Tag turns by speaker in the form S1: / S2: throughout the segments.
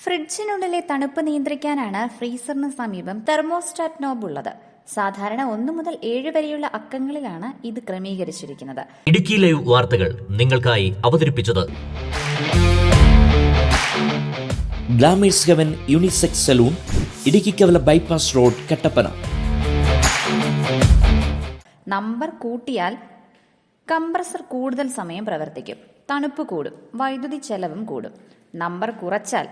S1: ഫ്രിഡ്ജിനുള്ളിലെ തണുപ്പ് നിയന്ത്രിക്കാനാണ് ഫ്രീസറിന് സമീപം thermostat knob ഉള്ളത്. സാധാരണ 1 മുതൽ 7 വരെയുള്ള അക്കങ്ങളിലാണ് ഇത് ക്രമീകരിച്ചിരിക്കുന്നത്.
S2: ഇടുക്കി ലൈവ് വാർത്തകൾ നിങ്ങൾക്കായി അവതരിപ്പിച്ചത്
S3: glamours heaven unisex salon, Idukkikkavala bypass road, Kattappana.
S1: Number കൂട്ടിയാൽ കംപ്രസർ കൂടുതൽ സമയം പ്രവർത്തിക്കും, തണുപ്പ് കൂടും, വൈദ്യുതി ചെലവും കൂടും. നമ്പർ കുറച്ചാൽ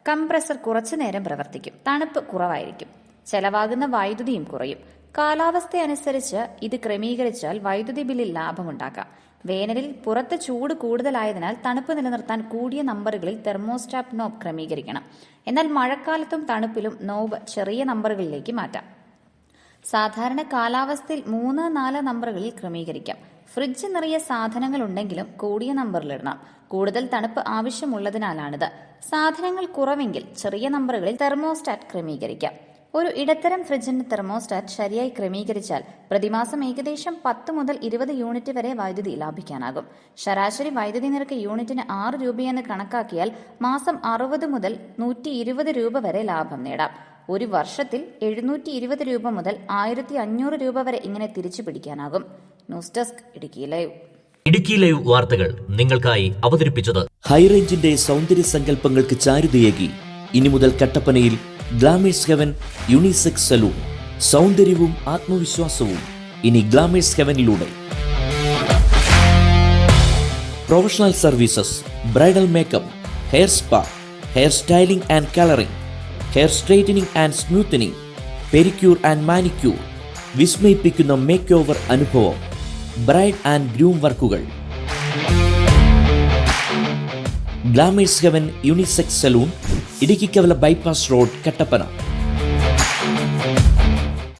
S1: കംപ്രസർ കുറച്ചു നേരം പ്രവർത്തിക്കും, തണുപ്പ് കുറവായിരിക്കും, ചെലവാകുന്ന വൈദ്യുതിയും കുറയും. കാലാവസ്ഥ അനുസരിച്ച് ഇത് ക്രമീകരിച്ചാൽ വൈദ്യുതി ബില്ലിൽ ലാഭമുണ്ടാക്കാം. വേനലിൽ പുറത്ത് ചൂട് കൂടുതലായതിനാൽ തണുപ്പ് നിലനിർത്താൻ കൂടിയ നമ്പറുകളിൽ തെർമോസ്റ്റാറ്റ് നോബ് ക്രമീകരിക്കണം. എന്നാൽ മഴക്കാലത്തും തണുപ്പിലും നോബ് ചെറിയ നമ്പറുകളിലേക്ക് മാറ്റാം. സാധാരണ കാലാവസ്ഥയിൽ 3-4 നമ്പറുകളിൽ ക്രമീകരിക്കാം. ഫ്രിഡ്ജ് നിറയെ സാധനങ്ങൾ ഉണ്ടെങ്കിലും കൂടിയ നമ്പറിലിടണം. കൂടുതൽ തണുപ്പ് ആവശ്യമുള്ളതിനാലാണിത്. സാധനങ്ങൾ കുറവെങ്കിൽ ചെറിയ നമ്പറുകളിൽ തെർമോസ്റ്റാറ്റ് ക്രമീകരിക്കാം. ഒരു ഇടത്തരം ഫ്രിഡ്ജിന്റെ തെർമോസ്റ്റാറ്റ് ശരിയായി ക്രമീകരിച്ചാൽ പ്രതിമാസം ഏകദേശം 10 മുതൽ 20 യൂണിറ്റ് വരെ വൈദ്യുതി ലാഭിക്കാനാകും. ശരാശരി വൈദ്യുതി നിരക്ക് യൂണിറ്റിന് 6 രൂപയെന്ന് കണക്കാക്കിയാൽ മാസം 60 മുതൽ 120 രൂപ വരെ ലാഭം നേടാം. ഒരു വർഷത്തിൽ 720 രൂപ മുതൽ 1500 രൂപ വരെ ഇങ്ങനെ തിരിച്ചു പിടിക്കാനാകും. News desk, Idukki live.
S2: Idukki live വാർത്തകൾ നിങ്ങൾക്കായി അവതരിപ്പിച്ചത്
S3: ഹൈറേഞ്ചിന്റെ സൗന്ദര്യ സങ്കല്പങ്ങൾക്ക് ചാരുതയേകി ഇനി മുതൽ കട്ടപ്പനയിൽ ഗ്ലാമേഴ്സ് ഹെവൻ യൂണിസെക്സ് സലൂൺ. സൗന്ദര്യവും ആത്മവിശ്വാസവും ഇനി ഗ്ലാമേഴ്സ് ഹെവനിലൂടെ. Professional services, bridal makeup, hair spa, hair styling and colouring, hair straightening and smoothening, pedicure and manicure, വിസ്മയിപ്പിക്കുന്ന മേക്ക് ഓവർ അനുഭവം, ബ്രൈഡ് ആൻഡ് ഗ്രൂം വർക്കുകൾ. Glamours heaven unisex salon, Idukkikkavala bypass road, Kattappana.